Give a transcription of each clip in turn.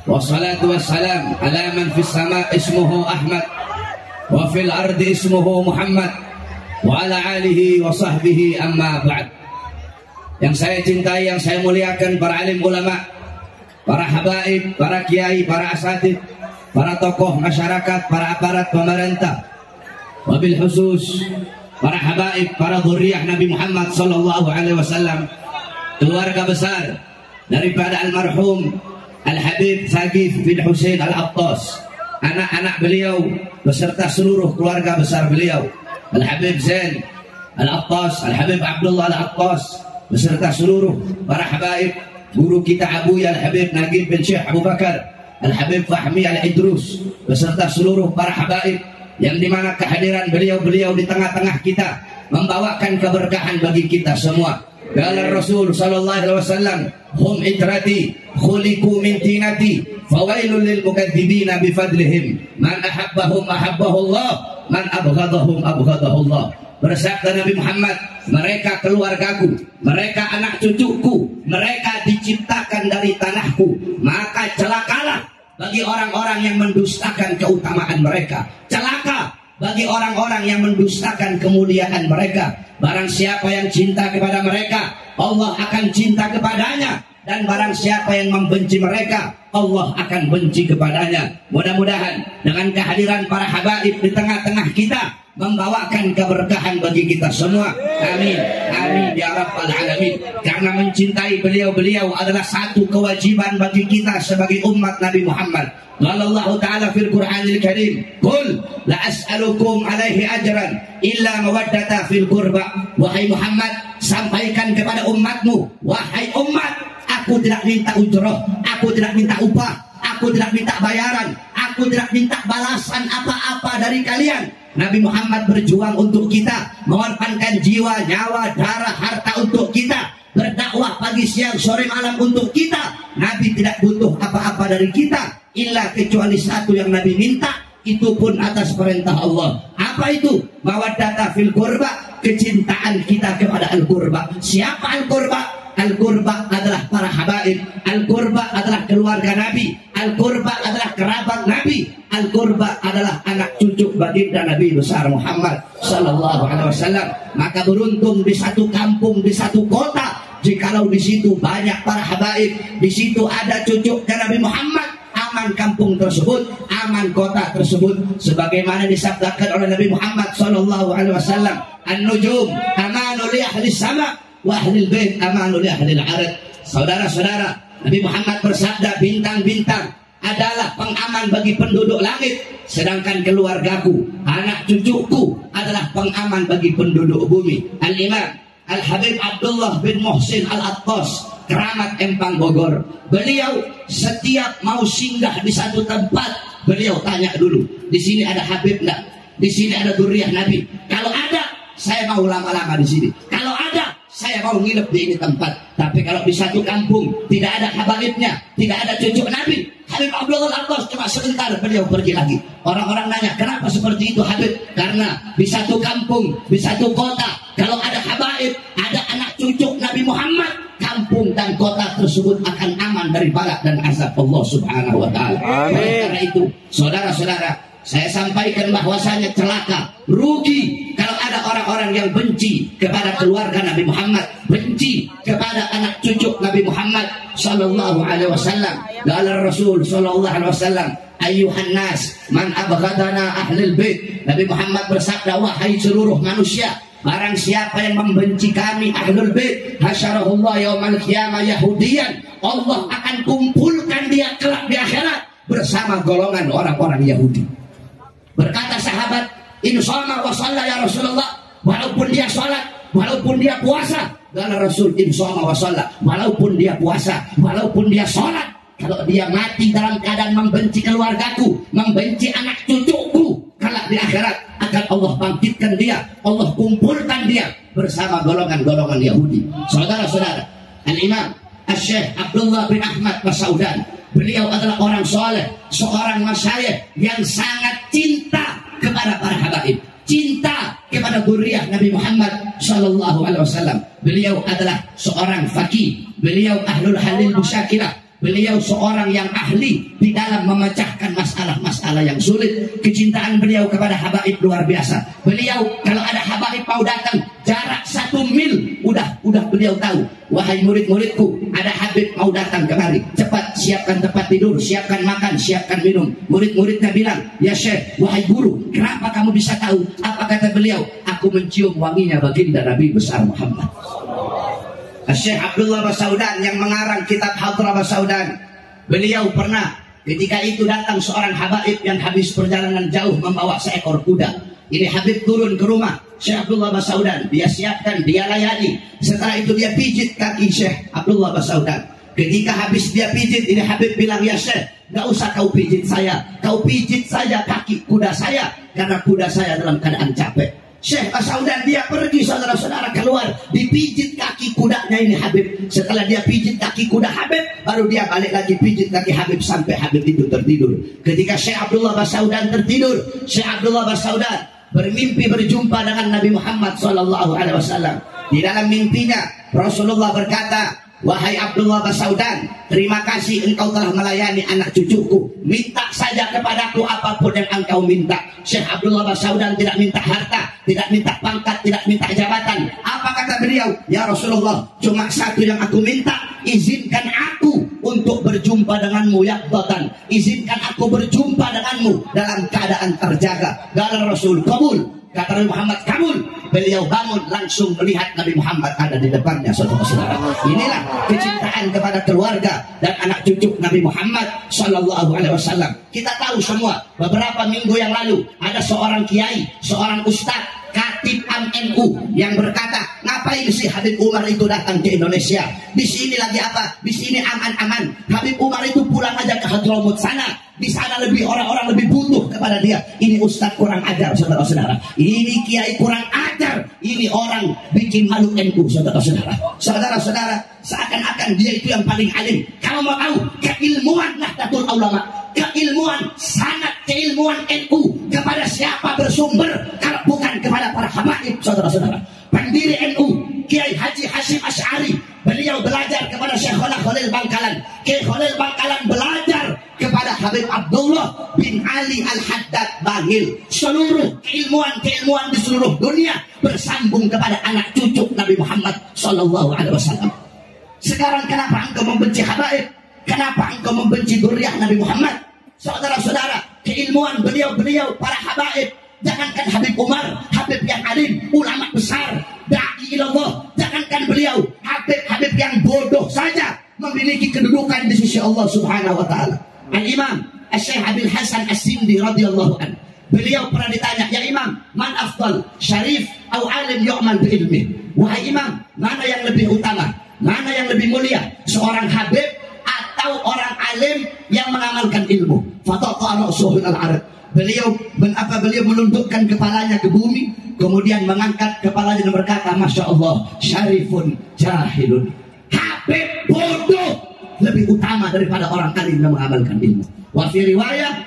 wassalatu wassalam ala man fis sama ismuhu Ahmad wa fil ardi ismuhu Muhammad wa ala alihi wa sahbihi amma ba'd. Yang saya cintai, yang saya muliakan, para alim ulama, para habaib, para kiai, para asatid, para tokoh masyarakat, para aparat pemerintah, wabil khusus para habaib, para dzurriyyah Nabi Muhammad sallallahu alaihi wasallam, keluarga besar daripada almarhum Al-Habib Thaqif bin Husain Al-Attas, anak-anak beliau beserta seluruh keluarga besar beliau, Al-Habib Zain Al-Attas, Al-Habib Abdullah Al-Attas, beserta seluruh para habaib, guru kita Abuya Al-Habib Nagib bin Syekh Abu Bakar, Al-Habib Fahmi Al-Idrus, beserta seluruh para habaib yang dimana kehadiran beliau-beliau di tengah-tengah kita membawakan keberkahan bagi kita semua. Qala Rasul sallallahu alaihi wasallam, hum itrati khuliqu min tinati fawailul lil mukadzibina bi fadlihim man ahabbahum ahabbahullah man abghadahum abghadahullah. Bersabda Nabi Muhammad, mereka keluargaku, mereka anak cucuku, mereka diciptakan dari tanahku, maka celakalah bagi orang-orang yang mendustakan keutamaan mereka, celaka bagi orang-orang yang mendustakan kemuliaan mereka. Barang siapa yang cinta kepada mereka, Allah akan cinta kepadanya, dan barang siapa yang membenci mereka, Allah akan benci kepadanya. Mudah-mudahan dengan kehadiran para habaib di tengah-tengah kita membawakan keberkahan bagi kita semua. Amin, amin ya rabbal alamin. Karena mencintai beliau-beliau adalah satu kewajiban bagi kita sebagai umat Nabi Muhammad. Qala Allah Ta'ala fil Qur'anil Karim, qul la as'alukum alaihi ajran illa mawaddata fil qurba. Wahai Muhammad, sampaikan kepada umatmu, wahai umat, aku tidak minta ujroh, aku tidak minta upah, aku tidak minta bayaran, aku tidak minta balasan apa-apa dari kalian. Nabi Muhammad berjuang untuk kita, mengorbankan jiwa, nyawa, darah, harta untuk kita, berdakwah pagi, siang, sore, malam untuk kita. Nabi tidak butuh apa-apa dari kita, illa kecuali satu yang Nabi minta, itu pun atas perintah Allah. Apa itu? Mawaddata fil qurba, kecintaan kita kepada al-qurba. Siapa al-qurba? Al-qurba adalah para habaib, al-qurba adalah keluarga Nabi, al-qurba adalah kerabat Nabi, al-qurba adalah anak cucu baginda Nabi besar Muhammad sallallahu alaihi wasallam. Maka beruntung di satu kampung, di satu kota, jikalau di situ banyak para habaib, di situ ada cucu Nabi Muhammad, aman kampung tersebut, aman kota tersebut, sebagaimana disabdakan oleh Nabi Muhammad sallallahu alaihi wasallam, an-nujum amanu li ahli sama wa ahlil bait amanu li ahlil arad. Saudara-saudara, Nabi Muhammad bersabda, bintang-bintang adalah pengaman bagi penduduk langit, sedangkan keluargaku, anak cucuku adalah pengaman bagi penduduk bumi. Al-Imam Al-Habib Abdullah bin Muhsin Al-Attas, keramat Empang Bogor, beliau setiap mau singgah di satu tempat, beliau tanya dulu, di sini ada Habib enggak? Di sini ada dzurriyyah Nabi? Kalau ada, saya mau lama-lama di sini. Kalau ada, saya mau nginep di ini tempat. Tapi kalau di satu kampung tidak ada habaibnya, tidak ada cucu Nabi, Habib Abdullah Al-Attas cuma sebentar beliau pergi lagi. Orang-orang nanya, kenapa seperti itu Habib? Karena di satu kampung, di satu kota, kalau ada habaib, ada anak cucu Nabi Muhammad, kampung dan kota tersebut akan aman dari balak dan azab Allah Subhanahu wa Ta'ala. Karena itu, saudara-saudara, saya sampaikan bahwasanya celaka, rugi kalau ada orang-orang yang benci kepada keluarga Nabi Muhammad, benci kepada anak cucu Nabi Muhammad sallallahu alaihi wasallam. Qala Rasul sallallahu alaihi wasallam, ayyuhan nas man abghadana ahlul bait. Nabi Muhammad bersabda, wahai seluruh manusia, barang siapa yang membenci kami ahlul bait, hasyarahullah yaumal qiyamah yahudiyan, Allah akan kumpulkan dia kelak di akhirat bersama golongan orang-orang Yahudi. Berkata sahabat, in shoma wa shalla ya Rasulullah, walaupun dia sholat, walaupun dia puasa. Kata Rasul, in shoma wa shalla, walaupun dia puasa, walaupun dia sholat, kalau dia mati dalam keadaan membenci keluargaku, membenci anak cucuku, kelak di akhirat akan Allah bangkitkan dia, Allah kumpulkan dia bersama golongan-golongan Yahudi. Saudara-saudara, Al-Imam Syekh Abdullah bin Ahmad Mas'udan, beliau adalah orang soleh, seorang masyayikh yang sangat cinta kepada para habaib, cinta kepada dzurriyyah Nabi Muhammad sallallahu alaihi wasallam. Beliau adalah seorang faqih, beliau ahlul halil musyakirah, Beliau seorang yang ahli di dalam memecahkan masalah-masalah yang sulit. Kecintaan beliau kepada habaib luar biasa. Beliau kalau ada habaib mau datang jarak 1 mil, udah beliau tahu. Wahai murid-muridku, ada habib mau datang kemari. Cepat siapkan tempat tidur, siapkan makan, siapkan minum. Murid-muridnya bilang, ya Syekh, wahai guru, kenapa kamu bisa tahu? Apa kata beliau? Aku mencium wanginya baginda Nabi besar Muhammad. Syekh Abdullah Basaudan yang mengarang kitab Hadrah Basaudan, beliau pernah ketika itu datang seorang habaib yang habis perjalanan jauh membawa seekor kuda. Ini habib turun ke rumah Syekh Abdullah Basaudan, dia siapkan, dia layani. Setelah itu dia pijit kaki Syekh Abdullah Basaudan. Ketika habis dia pijit, ini habib bilang, ya Syekh, gak usah kau pijit saya, kau pijit saja kaki kuda saya, karena kuda saya dalam keadaan capek. Syekh Basaudan dia pergi, saudara-saudara, keluar, dipijit kaki kudanya ini Habib. Setelah dia pijit kaki kuda Habib, baru dia balik lagi pijit kaki Habib sampai Habib itu tertidur. Ketika Syekh Abdullah Basaudan tertidur, Syekh Abdullah Basaudan bermimpi berjumpa dengan Nabi Muhammad SAW. Di dalam mimpinya Rasulullah berkata, wahai Abdullah Basaudan, terima kasih engkau telah melayani anak cucuku. Minta saja kepadaku apapun yang engkau minta. Syekh Abdullah Basaudan tidak minta harta, tidak minta pangkat, tidak minta jabatan. Apa kata beliau? Ya Rasulullah, cuma satu yang aku minta, izinkan aku untuk berjumpa denganmu yaqdatan. Izinkan aku berjumpa denganmu dalam keadaan terjaga. Kata Rasul, kabul. Kata Nabi Muhammad, kabul. Beliau bangun langsung melihat Nabi Muhammad ada di depannya, saudara-saudara. Inilah kecintaan kepada keluarga dan anak cucu Nabi Muhammad SAW. Kita tahu semua, beberapa minggu yang lalu ada seorang kiai, seorang ustaz, Katib NU yang berkata, ngapain sih Habib Umar itu datang ke Indonesia? Di sini lagi apa? Di sini aman-aman. Habib Umar itu pulang aja ke Hadramut sana. Di sana lebih orang-orang lebih butuh kepada dia. Ini ustaz kurang ajar, saudara-saudara. Ini kiai kurang ajar. Ini orang bikin malu NU, saudara-saudara. Saudara-saudara, seakan-akan dia itu yang paling alim. Kalau mau tahu keilmuan Nahdlatul Ulama, keilmuan, sangat keilmuan NU kepada siapa bersumber kalau bukan kepada para habaib, saudara-saudara. Pendiri NU Kiai Haji Hashim Asy'ari, beliau belajar kepada Syekh Khalil Bangkalan. Kiai Khalil Bangkalan belajar kepada Habib Abdullah bin Ali Al-Haddad Bangil. Seluruh keilmuan di seluruh dunia bersambung kepada anak cucu Nabi Muhammad SAW. Sekarang kenapa engkau membenci habaib? Kenapa engkau membenci dzurriyyah Nabi Muhammad? Saudara-saudara, keilmuan beliau para habaib. Jangankan Habib Umar, Habib yang alim, ulama besar, da'i ilallah. Jangankan beliau, Habib yang bodoh saja memiliki kedudukan di sisi Allah Subhanahu wa taala. Al-Imam Asy-Syaikh Abil Hasan As-Sindi radhiyallahu anhu, beliau pernah ditanya, ya Imam, man afdal, syarif atau alim yu'man bi ilmi? Wahai Imam, mana yang lebih utama? Mana yang lebih mulia? Seorang habib atau orang alim yang mengamalkan ilmu? Fataqa ra'suhu al-arad. Beliau menundukkan kepalanya ke bumi, kemudian mengangkat kepalanya dan berkata, Masya Allah, syarifun jahilun. Habib bodoh lebih utama daripada orang alim yang mengamalkan ilmu. Wa fi riwayah,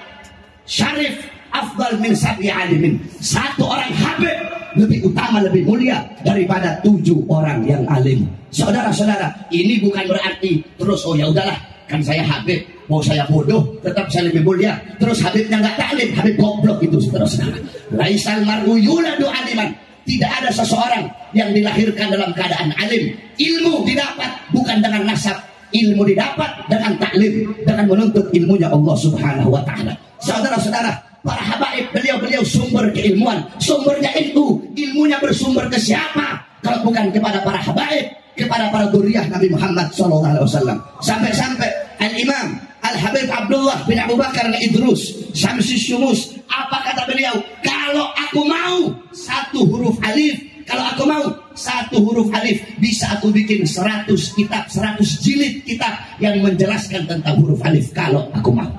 syarif afdal min sab'i alimin. Satu orang habib lebih utama, lebih mulia daripada 7 orang yang alim. Saudara-saudara, ini bukan berarti terus, oh ya udahlah, kan saya habib, mau saya bodoh, tetap saya lebih mulia. Terus habibnya nggak taklim, habib goblok itu, saudara-saudara. Laisal mar'u yuladu aliman. Tidak ada seseorang yang dilahirkan dalam keadaan alim. Ilmu didapat bukan dengan nasab, ilmu didapat dengan taklim, dengan menuntut ilmunya Allah Subhanahu wa taala. Saudara-saudara, para habaib, beliau sumber keilmuan, sumbernya itu, ilmunya bersumber ke siapa? Kalau bukan kepada para habaib, kepada para dzurriyyah Nabi Muhammad SAW. Sampai-sampai Al-Imam Al-Habib Abdullah bin Abu Bakar Al-Idrus Syamsi Syumus, apa kata beliau? Kalau aku mau 1 huruf alif, kalau aku mau 1 huruf alif, bisa aku bikin 100 kitab, 100 jilid kitab yang menjelaskan tentang huruf alif, kalau aku mau.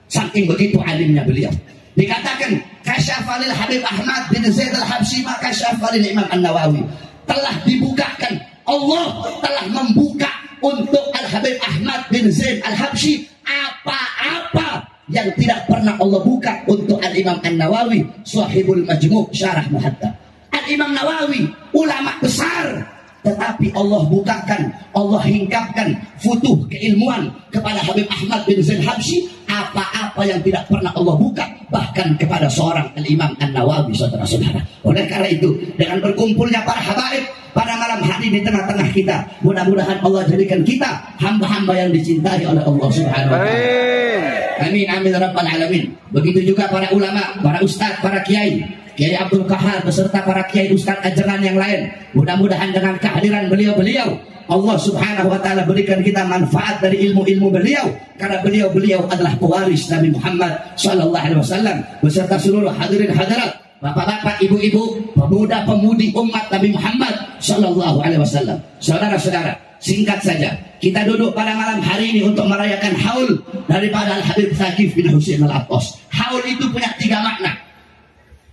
Saking begitu alimnya beliau. Dikatakan kasyafalil Habib Ahmad bin Zaid Al-Habsyi, maka kasyafalil Imam An-Nawawi. Telah dibukakan, Allah telah membuka untuk Al-Habib Ahmad bin Zaid Al-Habsyi apa-apa yang tidak pernah Allah buka untuk Al-Imam An-Nawawi, Shahibul Majmu' Syarah Muhaddab. Al-Imam Nawawi, ulama besar, tetapi Allah bukakan, Allah hingkapkan futuh keilmuan kepada Habib Ahmad bin Zain Habsyi, apa-apa yang tidak pernah Allah buka bahkan kepada seorang Al-Imam An-Nawawi, saudara-saudara. Oleh karena itu, dengan berkumpulnya para habaib pada malam hari di tengah-tengah kita, mudah-mudahan Allah jadikan kita hamba-hamba yang dicintai oleh Allah Subhanahu wa taala. Amin amin rabbal alamin. Begitu juga para ulama, para ustadz, para kiai, Kiai Abdul Qahar beserta para kiai ustadz ajaran yang lain. Mudah-mudahan dengan kehadiran beliau-beliau, Allah Subhanahu wa taala berikan kita manfaat dari ilmu-ilmu beliau, karena beliau-beliau adalah pewaris Nabi Muhammad sallallahu alaihi wasallam beserta seluruh hadirin hadirat, bapak-bapak, ibu-ibu, pemuda-pemudi umat Nabi Muhammad sallallahu alaihi wasallam. Saudara-saudara, singkat saja, kita duduk pada malam hari ini untuk merayakan haul daripada Al-Habib Thaqif bin Husain Al-Attas. Haul itu punya 3 makna.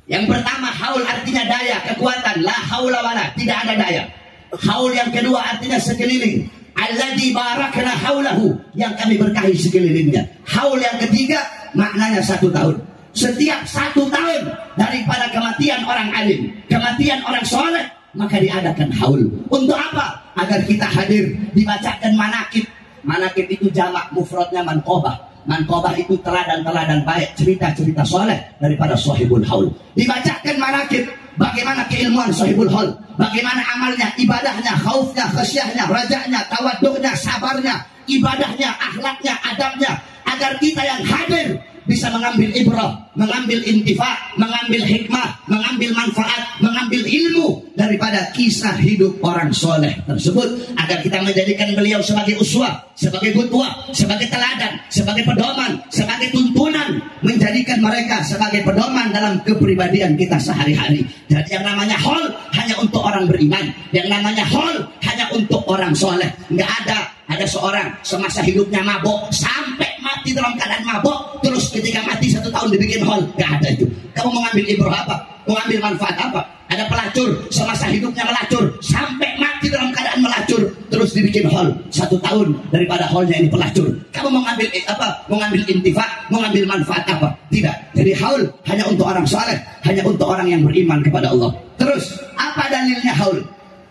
Yang pertama, haul artinya daya, kekuatan, la haula wala, tidak ada daya. Haul yang kedua artinya sekeliling, alladzi barakna haulahu, yang kami berkahi sekelilingnya. Haul yang ketiga maknanya 1 tahun. Setiap 1 tahun daripada kematian orang alim, kematian orang soleh, maka diadakan haul. Untuk apa? Agar kita hadir, dibacakan manakib. Manakib itu jamak, mufradnya manqobah. Manqobah itu teladan-teladan baik, cerita-cerita soleh daripada sahibul haul. Dibacakan manakib, bagaimana keilmuan sahibul haul, bagaimana amalnya, ibadahnya, khaufnya, khasyahnya, rajanya, tawaduknya, sabarnya, ibadahnya, akhlaknya, adabnya, agar kita yang hadir bisa mengambil ibrah, mengambil intifa, mengambil hikmah, mengambil manfaat, mengambil ilmu daripada kisah hidup orang soleh tersebut, agar kita menjadikan beliau sebagai uswah, sebagai qudwah, sebagai teladan, sebagai pedoman, sebagai tuntunan, menjadikan mereka sebagai pedoman dalam kepribadian kita sehari-hari. Jadi yang namanya haul hanya untuk orang beriman, yang namanya haul hanya untuk orang soleh. Nggak ada seorang semasa hidupnya mabok sampai mati dalam keadaan mabok, terus ketika mati 1 tahun dibikin haul. Nggak ada itu. Kamu mengambil ibrah apa? Mengambil manfaat apa? Ada pelacur semasa hidupnya melacur sampai mati dalam keadaan melacur, terus dibikin haul 1 tahun daripada haulnya ini pelacur. Kamu mengambil apa? Mengambil intifa, mengambil manfaat apa? Tidak. Jadi haul hanya untuk orang saleh, hanya untuk orang yang beriman kepada Allah. Terus apa dalilnya haul?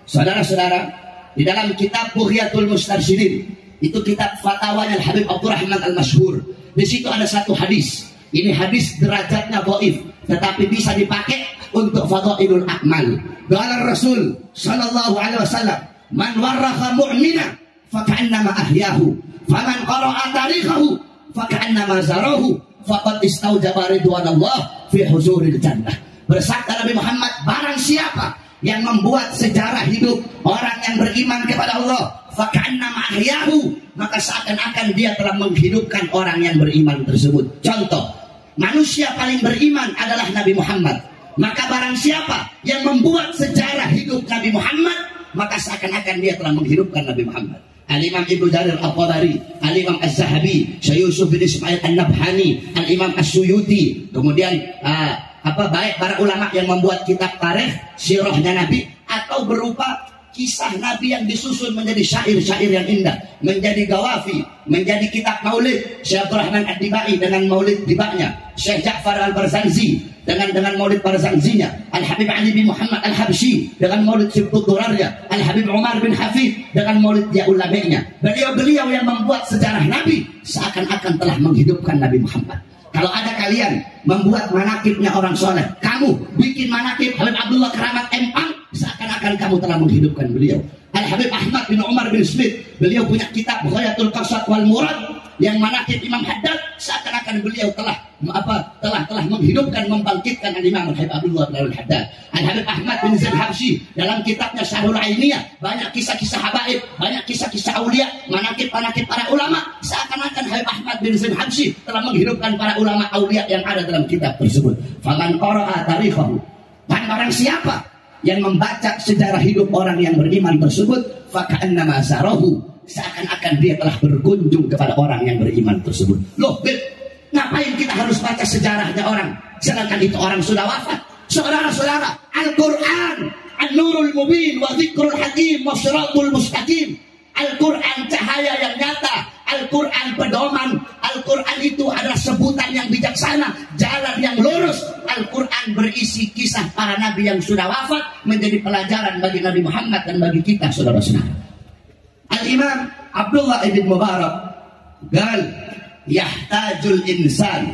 Saudara-saudara, di dalam kitab Bughiyatul Mustarsyidin, itu kitab fatwanya Al-Habib Abdurrahman Al-Masyhur, di situ ada 1 hadis. Ini hadis derajatnya dhaif, tetapi bisa dipakai untuk fadailul a'mal. Qala Rasul sallallahu alaihi wasallam, man warraha mu'mina faka'annama ahyahu, faman qara'a tarikhahu faka'annama zarahu, faqad istaujaba ridwanallah fi huzuril jannah. Bersabda Nabi Muhammad, barang siapa yang membuat sejarah hidup orang yang beriman kepada Allah, faka'annama ahyahu, maka seakan-akan dia telah menghidupkan orang yang beriman tersebut. Contoh, manusia paling beriman adalah Nabi Muhammad. Maka barang siapa yang membuat sejarah hidup Nabi Muhammad, maka seakan-akan dia telah menghidupkan Nabi Muhammad. Al-Imam Ibnu Jarir Al-Tabari, Al-Imam Az-Zahabi, Syekh Yusuf bin Ismail An-Nabhani, Al-Imam As-Suyuti, kemudian baik para ulama yang membuat kitab tarikh sirahnya Nabi, atau berupa kisah Nabi yang disusun menjadi syair-syair yang indah, menjadi gawafi, menjadi kitab maulid. Syekh Abdul Rahman Ad-Dibai dengan maulid dibaknya, Syekh Ja'far Al-Barzanzi dengan maulid Barzanzinya, Al-Habib Ali bin Muhammad Al-Habsyi dengan maulid Sibtut Durarnya, Al-Habib Umar bin Hafid dengan maulid Ya'ulamenya. Beliau-beliau yang membuat sejarah Nabi seakan-akan telah menghidupkan Nabi Muhammad. Kalau ada kalian membuat manakibnya orang soleh, kamu bikin manakib Habib Abdullah Keramat Empang, seakan-akan kamu telah menghidupkan beliau. Al-Habib Ahmad bin Umar bin Smith, beliau punya kitab Ghayatul Qasad wal Murad, yang manakib Imam Haddad, seakan-akan beliau telah menghidupkan, membangkitkan Imam Al-Habib Abdullah bin Haddad. Al-Habib Ahmad bin Zain Habsyi dalam kitabnya Syarhul Ainiyah, banyak kisah-kisah habaib, banyak kisah-kisah aulia, manakib-manakib para ulama, seakan-akan Habib Ahmad bin Zain Habsyi telah menghidupkan para ulama aulia yang ada dalam kitab tersebut. Faman qara'a tarikhahu, dan barang siapa yang membaca sejarah hidup orang yang beriman tersebut, faka'annama zarahu, seakan-akan dia telah berkunjung kepada orang yang beriman tersebut. Loh, ngapain kita harus baca sejarahnya orang, sedangkan itu orang sudah wafat? Saudara-saudara, Al-Quran An-Nurul Mubin wa Dzikrul Hakim wa Siratul Mustaqim. Al-Quran cahaya yang nyata, Al-Quran pedoman, Al-Quran itu adalah sebutan yang bijaksana, jalan yang lurus. Al-Quran berisi kisah para nabi yang sudah wafat, menjadi pelajaran bagi Nabi Muhammad dan bagi kita saudara-saudara. Al-Imam Abdullah ibn Mubarak gal yahtajul insan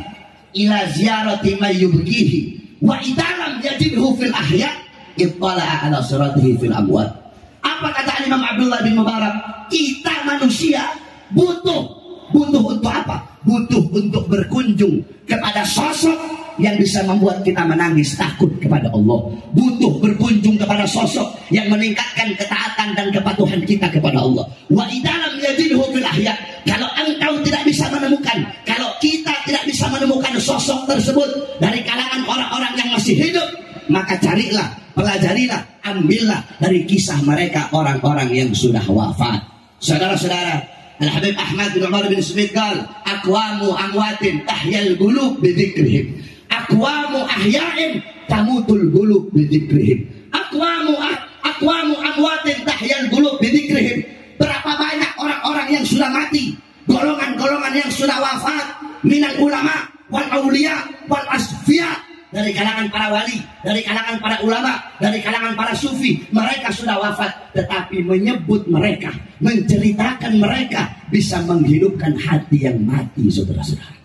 ila ziyarati may yubghihi wa idalam yajidhu fil ahya ittala'a ala suratihi fil amwat. Apa kata Imam Abdullah bin Mubarak? Kita manusia butuh untuk apa? Butuh untuk berkunjung kepada sosok yang bisa membuat kita menangis takut kepada Allah. Butuh berkunjung kepada sosok yang meningkatkan ketaatan dan kepatuhan kita kepada Allah. Wa idalam yajidhu fil ahya. Kalau engkau tidak bisa menemukan, kalau kita tidak bisa menemukan sosok tersebut dari kalangan orang-orang yang masih hidup, maka carilah, pelajarilah, ambillah dari kisah mereka orang-orang yang sudah wafat. Saudara-saudara, Al-Habib Ahmad bin Umar bin Smith qal, aqwamu amwatin tahyal qulub bi dzikrihim. Aqwamu ahya'in tamutul qulub bi dzikrihim. Aqwamu amwatin tahyal qulub bi dzikrihim. Berapa banyak orang-orang yang sudah mati, golongan-golongan yang sudah wafat, minal ulama wal auliya wal asfiya, dari kalangan para wali, dari kalangan para ulama, dari kalangan para sufi. Mereka sudah wafat, tetapi menyebut mereka, menceritakan mereka bisa menghidupkan hati yang mati, saudara-saudara.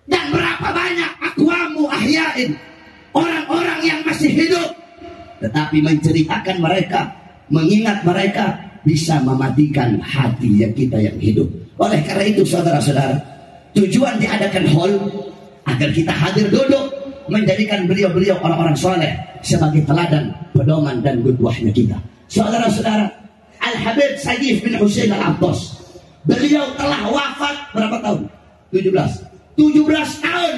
Dan berapa banyak aqwamu ahya'in, orang-orang yang masih hidup, tetapi menceritakan mereka, mengingat mereka, bisa mematikan hati yang kita yang hidup. Oleh karena itu saudara-saudara, tujuan diadakan hall agar kita hadir duduk, menjadikan beliau-beliau orang-orang soleh sebagai teladan, pedoman dan qudwahnya kita. Saudara-saudara, Al-Habib Sayyid bin Husain Al-Abbas, beliau telah wafat berapa tahun? 17 tahun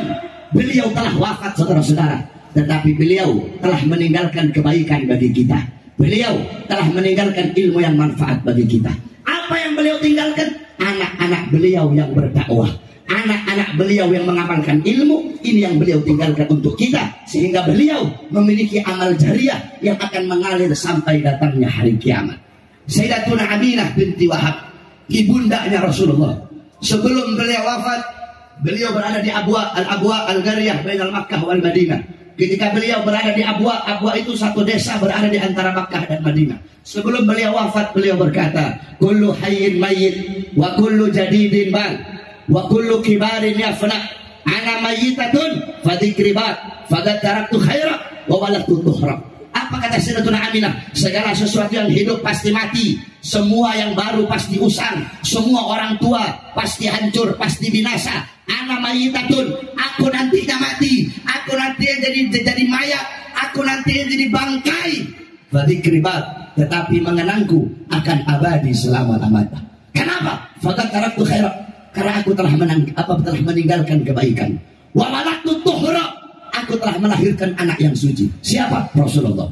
beliau telah wafat, saudara-saudara. Tetapi beliau telah meninggalkan kebaikan bagi kita. Beliau telah meninggalkan ilmu yang manfaat bagi kita. Apa yang beliau tinggalkan? Anak-anak beliau yang berdakwah, anak-anak beliau yang mengamalkan ilmu. Ini yang beliau tinggalkan untuk kita, sehingga beliau memiliki amal jariah yang akan mengalir sampai datangnya hari kiamat. Sayyidatuna Aminah binti Wahab, ibundanya Rasulullah, sebelum beliau wafat, beliau berada di Abwa Al-Gariyah bainal Makkah wal Madinah. Ketika beliau berada di Abwa itu satu desa berada di antara Makkah dan Madinah. Sebelum beliau wafat, beliau berkata, kullu hayyin mayyit wa kullu jadidin bal wa kullu kibarin yafna, ana mayyitatun fadikribat fadataraktu khaira wa walatu tuhram. Apa kata Sayyidatuna Aminah? Segala sesuatu yang hidup pasti mati, semua yang baru pasti usang, semua orang tua pasti hancur, pasti binasa. Ana mayyitatun, aku nantinya mati, aku nanti jadi mayat, aku nanti jadi bangkai. Fadikribat, tetapi mengenangku akan abadi selama-lamanya. Kenapa? Fadataraktu khaira, karena aku telah meninggalkan kebaikan. Wa walatu tuhram, aku telah melahirkan anak yang suci. Siapa? Rasulullah.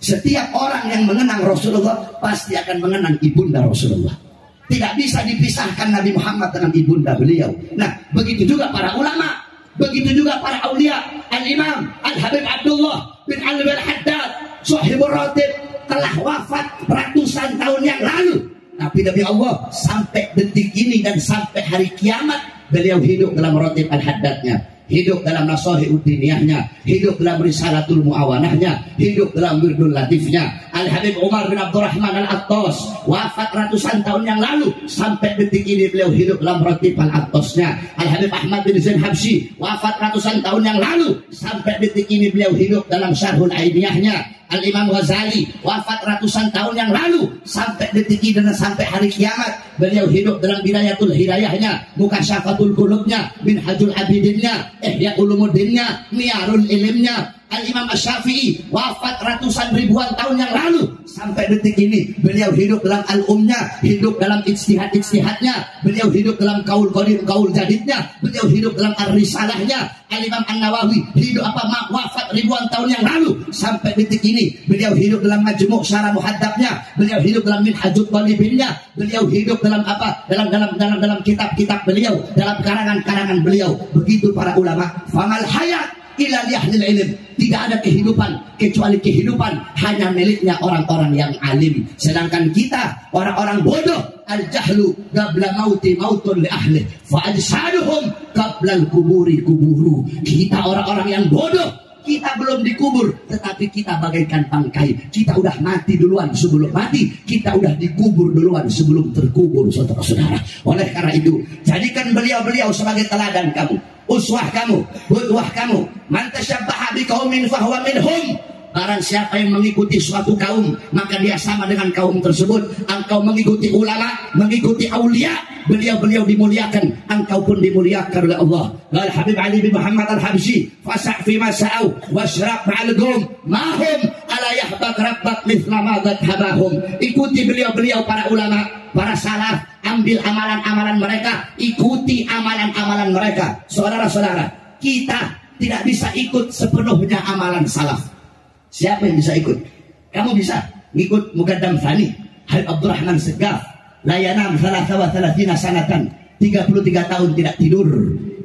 Setiap orang yang mengenang Rasulullah pasti akan mengenang ibunda Rasulullah. Tidak bisa dipisahkan Nabi Muhammad dengan ibunda beliau. Nah, begitu juga para ulama, begitu juga para aulia. Al-Imam Al-Habib Abdullah bin Ali Al-Haddad, Sahibur Ratib, telah wafat ratusan tahun yang lalu. Tapi Nabi Allah sampai detik ini dan sampai hari kiamat, beliau hidup dalam Ratib Al-Haddadnya, hidup dalam Nasihuddiniyahnya, hidup dalam Risalatul Muawanahnya, hidup dalam Wirdul Latifnya. Al-Habib Umar bin Abdurrahman Al-Attas wafat ratusan tahun yang lalu, sampai detik ini beliau hidup dalam Ratib Al-Attasnya. Al-Habib Ahmad bin Zain Habsyi wafat ratusan tahun yang lalu, sampai detik ini beliau hidup dalam Syarhul Ainiyahnya. Al-Imam Ghazali wafat ratusan tahun yang lalu, sampai detik ini dan sampai hari kiamat beliau hidup dalam Bidayatul Hidayahnya, Mukasyafatul Qulubnya, Minhajul Abidinnya, Ihya Ulumuddinnya, Miyarul Ilimnya. Al-Imam Asy-Syafi'i wafat ratusan ribuan tahun yang lalu, sampai detik ini beliau hidup dalam Al-Umnya, hidup dalam ijtihad-ijtihadnya, beliau hidup dalam Qaul Qadim Qaul Jadidnya, beliau hidup dalam Ar-Risalahnya. Al-Imam An-Nawawi hidup wafat ribuan tahun yang lalu, sampai detik ini beliau hidup dalam Majmu' Syarah Muhaddabnya, beliau hidup dalam Minhajut Talibinnya, beliau hidup dalam dalam kitab-kitab beliau, dalam karangan-karangan beliau. Begitu para ulama. Famal hayat illa li ahlil ilm. Tidak ada kehidupan kecuali kehidupan hanya miliknya orang-orang yang alim. Sedangkan kita orang-orang bodoh, al jahlu qabla mauti mautun li ahli fa ajsaduhum qabla al kuburi kuburu. Kita orang-orang yang bodoh, kita belum dikubur tetapi kita bagaikan bangkai. Kita udah mati duluan sebelum mati, kita udah dikubur duluan sebelum terkubur, saudara-saudara. Oleh karena itu, jadikan beliau-beliau sebagai teladan kamu, uswah kamu, qudwah kamu. Man tasyabbaha biqaumin fahuwa minhum. Barang siapa yang mengikuti suatu kaum, maka dia sama dengan kaum tersebut. Engkau mengikuti ulama, mengikuti aulia, beliau-beliau dimuliakan, engkau pun dimuliakan oleh Allah. Qala Habib Ali bin Muhammad Al-Habsyi, "Fasa' fi ma sa'au washrab ma'al qum, ma hum ala yahbak rabbak mithla ma habahum." Ikuti beliau-beliau para ulama, para salaf, ambil amalan-amalan mereka, ikuti amalan-amalan mereka. Saudara-saudara, kita tidak bisa ikut sepenuhnya amalan salaf. Siapa yang bisa ikut? Kamu bisa ikut Muqaddam Fani, Habib Abdurrahman Segaf, layanam salah 33 sanatan, 33 tahun tidak tidur.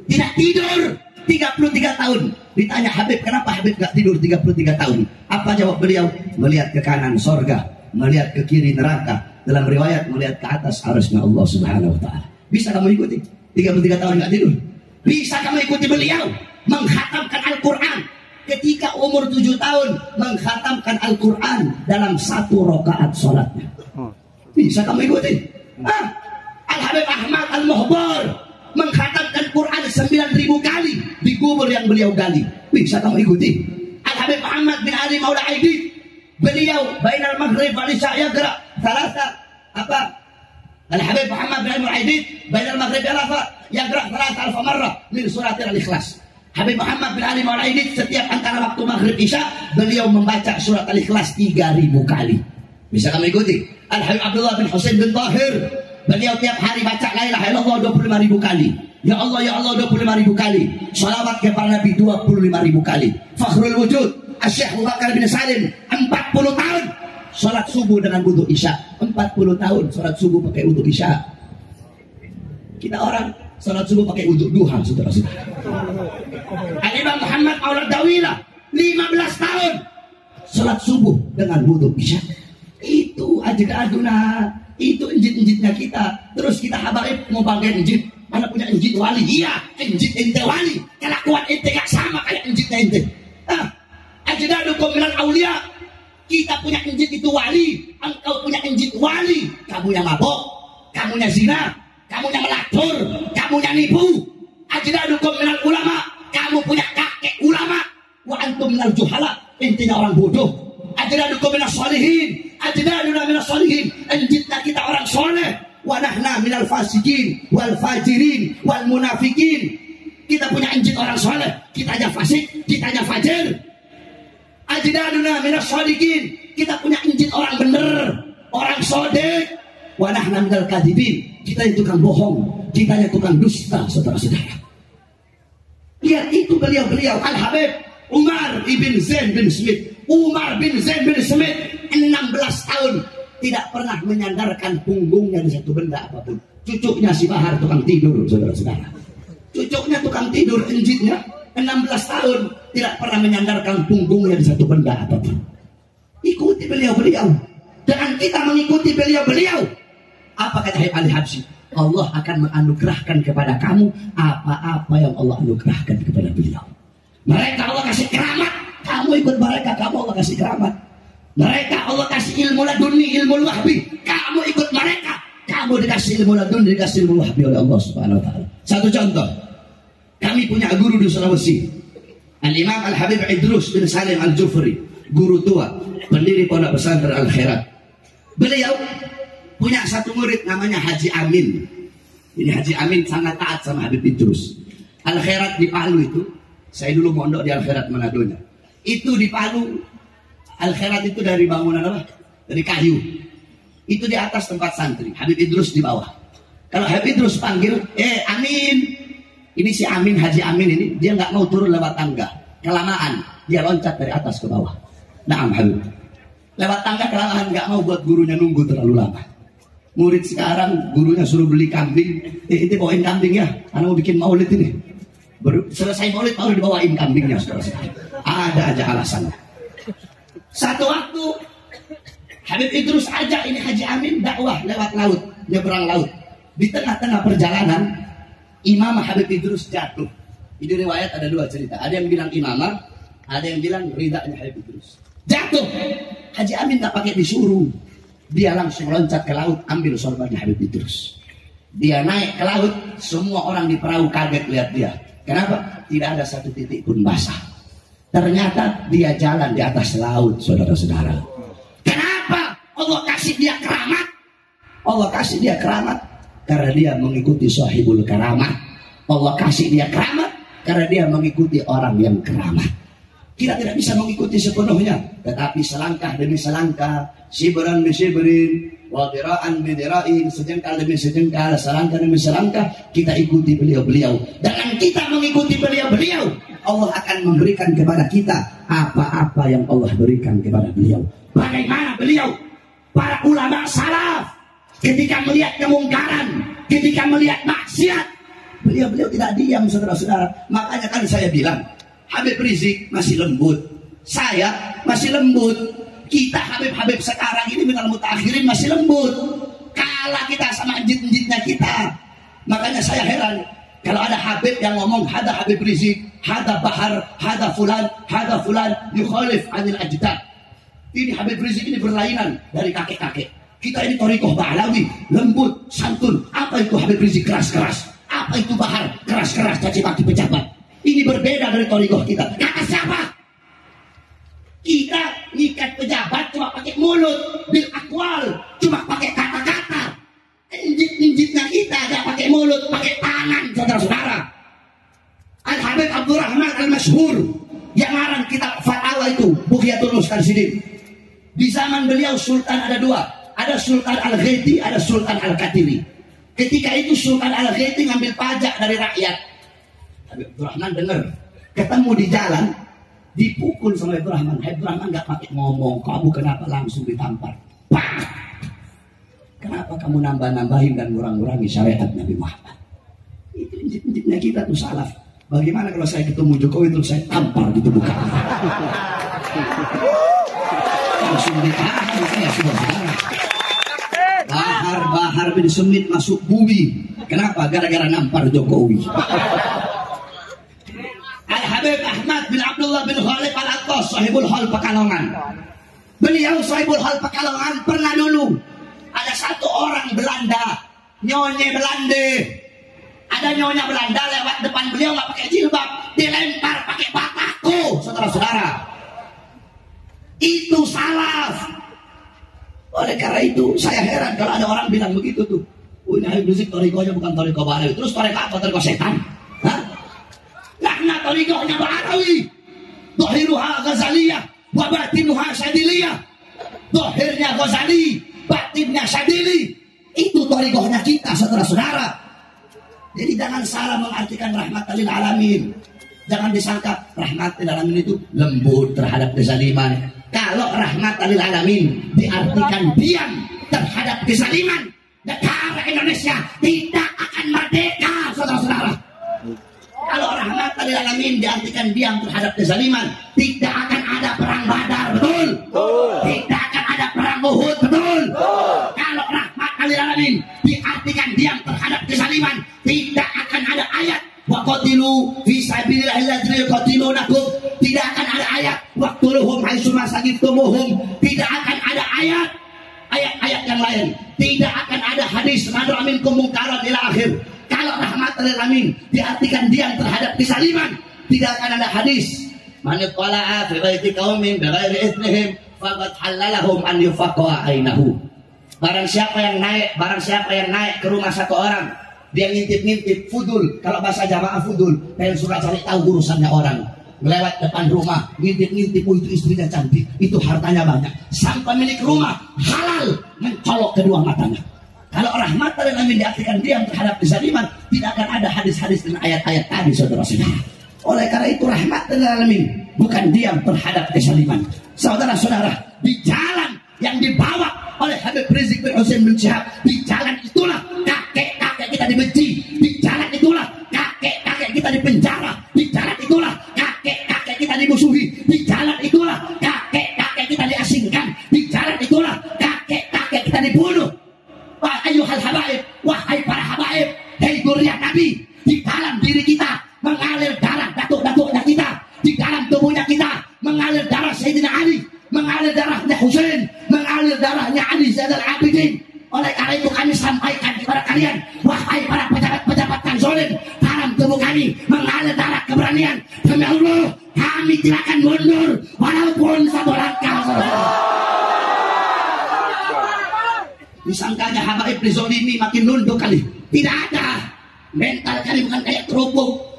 Tidak tidur 33 tahun. Ditanya Habib, kenapa Habib gak tidur 33 tahun? Apa jawab beliau? Melihat ke kanan sorga, melihat ke kiri neraka. Dalam riwayat melihat ke atas arasnya Allah Subhanahu wa ta'ala. Bisa kamu ikuti 33 tahun gak tidur? Bisa kamu ikuti beliau menghatamkan Al-Quran ketika umur 7 tahun, menghatamkan Al-Quran dalam 1 rakaat sholatnya. Bisa kamu ikuti? Al-Habib Ahmad Al-Muhbar menghatamkan Quran 9.000 kali di kubur yang beliau gali. Bisa kamu ikuti? Al-Habib Muhammad bin Ali Maula Aidid, beliau bainal maghrib wal isya yaqra thalatha apa? Al-Habib Muhammad bin Ali Maula Aidid bainal maghrib wal isya yaqra thalatha alf marrah min surat Al-Ikhlas. Habib Muhammad bin Ali Maula Aidid setiap antara waktu maghrib isya beliau membaca surat Al-Ikhlas 3.000 kali. Bisa kamu ikuti? Al-Habib Abdullah bin Husain bin Tahir, beliau tiap hari baca la ilaha illallah 25.000 kali. Ya Allah 25.000 kali. Salawat kepada Nabi 25.000 kali. Fakhrul Wujud Syekh Abu Bakar bin Salim 40 tahun salat subuh dengan wudu isya. 40 tahun salat subuh pakai wudu isya. Kita orang salat subuh pakai wudu duha, saudara-saudara. Al-Imam Muhammad Maulad Dawilah 15 tahun salat subuh dengan wudu isya. Itu ajad-aduna, itu injit-injitnya kita. Terus kita habaib mau bagian injit, mana punya injit wali? Iya, injit ente wali. Kelakuan ente gak sama kayak injitnya ente. Ajad-adukum minal aulia. Kita punya injit itu wali, engkau punya injit wali. Kamu yang mabok, kamu yang zina, kamu yang melacur, kamu yang nipu. Ajdadukum minal ulama, kamu punya kakek ulama. Wa antum minal juhala, intinya orang bodoh. Ajdadukum minas sholihin, ajdaduna minas sholihin, injitnya kita orang soleh. Wa nahna minal fasikin, wal fajirin, wal munafikin. Kita punya injit orang soleh, kita aja fasik, kita aja fajir. Ajdaduna minas sholihin, kita punya injit orang bener, orang sodek. Wa nahna minal kadhibin, kita yang tukang bohong, kita yang tukang dusta, saudara-saudara. Lihat itu beliau-beliau. Al-Habib Umar ibn Zain bin Smith, Umar bin Zain bin Smith 16 tahun tidak pernah menyandarkan punggungnya di satu benda apapun. Cucunya si Bahar tukang tidur, saudara-saudara. Cucunya tukang tidur, injitnya 16 tahun tidak pernah menyandarkan punggungnya di satu benda apapun. Ikuti beliau-beliau. Dengan kita mengikuti beliau-beliau, apa kata Habib Ali Habsyi? Allah akan menganugerahkan kepada kamu apa-apa yang Allah anugerahkan kepada beliau. Mereka Allah kasih keramat, kamu ikut mereka, kamu Allah kasih keramat. Mereka Allah kasih ilmu laduni, ilmu wahbi, kamu ikut mereka, kamu dikasih ilmu laduni, dikasih ilmu wahbi oleh Allah Subhanahu wa ta'ala. Satu contoh, kami punya guru di Sulawesi, Al-Imam Al-Habib Idrus bin Salim Al-Jufri, guru tua, pendiri Pondok Pesantren Al-Khairat. Beliau punya satu murid namanya Haji Amin. Ini Haji Amin sangat taat sama Habib Idrus. Al-Khairat di Palu itu, saya dulu mondok di Al-Khairat Manadonya. Itu di Palu, Al-Khairat itu dari bangunan apa? Dari kayu. Itu di atas tempat santri, Habib Idrus di bawah. Kalau Habib Idrus panggil, Amin. Ini si Amin, Haji Amin ini, dia nggak mau turun lewat tangga. Kelamaan, dia loncat dari atas ke bawah. Naam Habib. Lewat tangga kelamaan, nggak mau buat gurunya nunggu terlalu lama. Murid sekarang gurunya suruh beli kambing, itu bawain kambing ya, karena mau bikin maulid ini. Selesai maulid baru dibawain kambingnya, saudara-saudara. Ada aja alasannya. Satu waktu Habib Idrus ajak ini Haji Amin dakwah lewat laut, nyebrang laut. Di tengah-tengah perjalanan Imam Habib Idrus jatuh. Ini riwayat ada dua cerita. Ada yang bilang imamah, ada yang bilang ridanya Habib Idrus. Jatuh. Haji Amin tak pakai disuruh. Dia langsung loncat ke laut, ambil sorbannya Habib Idrus. Dia naik ke laut, semua orang di perahu kaget lihat dia. Kenapa? Tidak ada satu titik pun basah. Ternyata dia jalan di atas laut, saudara-saudara. Kenapa Allah kasih dia keramat? Allah kasih dia keramat karena dia mengikuti sahibul karamah. Allah kasih dia keramat karena dia mengikuti orang yang keramat. Kita tidak bisa mengikuti sepenuhnya, tetapi selangkah demi selangkah, sibran demi sibrin, wadiraan bidirain, sejengkal demi sejengkal, selangkah demi selangkah, kita ikuti beliau-beliau. Dengan kita mengikuti beliau-beliau, Allah akan memberikan kepada kita apa-apa yang Allah berikan kepada beliau. Bagaimana beliau, para ulama salaf, ketika melihat kemungkaran, ketika melihat maksiat, beliau-beliau tidak diam, saudara-saudara. Makanya kan saya bilang, Habib Rizik masih lembut, saya masih lembut, kita Habib-Habib sekarang ini minal mutakhirin masih lembut, kalah kita sama jin-jinnya kita. Makanya saya heran kalau ada Habib yang ngomong hada Habib Rizik, hada Bahar, hada fulan yukhalif anil ajdad. Ini Habib Rizik ini berlainan dari kakek-kakek. Kita ini thariqah Bahlawi, lembut, santun. Apa itu Habib Rizik keras-keras? Apa itu Bahar keras-keras, caci maki pejabat? Ini berbeda dari thariqah kita. Kata siapa? Kita ngikat pejabat cuma pakai mulut, bil akwal, cuma pakai kata-kata. Injit-injitnya kita ada pakai mulut, pakai tangan, saudara-saudara. Al-Habib Abdurrahman Al-Masyhur yang ngarang kitab fatwa itu, Bughyatul Mustadridin. Di zaman beliau sultan ada dua, ada Sultan Al-Ghaiti, ada Sultan Al-Katiri. Ketika itu Sultan Al-Ghaiti ngambil pajak dari rakyat. Habib Abdurrahman dengar, ketemu di jalan, dipukul sama Habib Abdurrahman. Habib Abdurrahman nggak pakai ngomong, kamu kenapa langsung ditampar? Pak, kenapa kamu nambah-nambahin dan ngurang-ngurangi syariat Nabi Muhammad? Itu injit-injitnya kita tuh salaf. Bagaimana kalau saya ketemu Jokowi terus saya tampar gitu bukan? Langsung ditahan saya sudah. Bahar bin Sumit masuk bumi. Kenapa? Gara-gara nampar Jokowi. Al-Habib Ahmad bin Abdullah bin Khalid Al-Attas, sahibul hal Pekalongan. Beliau sahibul hal Pekalongan pernah dulu ada satu orang Belanda, nyonya Belanda. Ada nyonya Belanda lewat depan beliau nggak pakai jilbab, dilempar pakai bataku, saudara-saudara. Itu salaf. Oleh karena itu saya heran kalau ada orang bilang begitu tuh. Oh, ini Habib Rizik thariqahnya bukan thariqah Bahlawi. Terus thariqah apa? Thariqah setan? Hah? Lakna thariqahnya Bahlawi. Dhahiruha Ghazaliyah wa batinuha Syadiliyah. Dhahirnya Ghazali, batinnya Syadili. Itu thariqahnya kita, saudara-saudara. Jadi jangan salah mengartikan rahmatan lil alamin. Jangan disangka rahmatan lil alamin itu lembut terhadap kezaliman. Kalau rahmatan lil alamin diartikan diam terhadap kezaliman, negara Indonesia tidak akan merdeka, saudara-saudara. Kalau rahmatan lil alamin diartikan diam terhadap kezaliman, tidak akan ada perang Badar, betul? Tidak akan ada perang Uhud, betul? Kalau rahmatan lil alamin diartikan diam terhadap kezaliman, tidak akan ada ayat waqatilu fi sabilillahi alladzina yuqatilunakum. Tidak akan ada ayat waqtuluhum haitsu masagiftumuhum. Tidak akan ada ayat-ayat yang lain. Tidak akan ada hadis man ra'a minkum munkaran ila akhir. Kalau rahmatan lil alamin diartikan diam terhadap kezaliman, tidak akan ada hadis man qala'a fi baiti qaumin bighairi idznihim faqad halalahum an yufaqa ainahu. Barang siapa yang naik ke rumah satu orang, dia ngintip-ngintip, fudul, kalau bahasa jamaah fudul, pengen suka cari tahu urusannya orang, lewat depan rumah, ngintip-ngintip, oh itu istrinya cantik, itu hartanya banyak, sampai milik rumah halal mencolok kedua matanya. Kalau rahmatan lil alamin diartikan diam terhadap kezaliman, tidak akan ada hadis-hadis dan ayat-ayat tadi, saudara-saudara. Oleh karena itu rahmatan lil alamin bukan diam terhadap kezaliman. Saudara-saudara, di jalan yang dibawa oleh Habib Rizik bin Husain bin Syihab, di jalan itulah kakek-kakek kita dibenci, di jalan itulah kakek-kakek kita dipenjara, kami mengalir darah keberanian. Demi Allah, kami tidak akan mundur walaupun satu langkah. Disangkanya habaib dizolimi makin nunduk kali. Tidak ada. Mental kali bukan kayak kerupuk.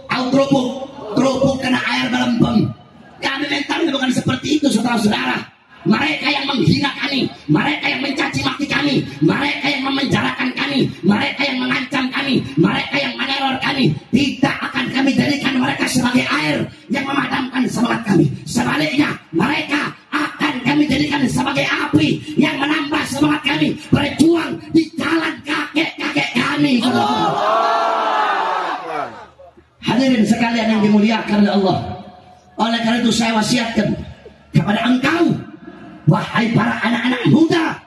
Kerupuk kena air melempem. Kami mentalnya bukan seperti itu, saudara-saudara. Mereka yang menghina kami, mereka yang mencaci maki kami, mereka yang memenjarakan kami, mereka yang mengancam kami, mereka yang meneror kami, tidak akan kami jadikan mereka sebagai air yang memadamkan semangat kami. Sebaliknya, mereka akan kami jadikan sebagai api yang menambah semangat kami berjuang di jalan kakek-kakek kami. Hadirin sekalian yang dimuliakan oleh Allah. Oleh karena itu saya wasiatkan kepada engkau, wahai para anak-anak muda,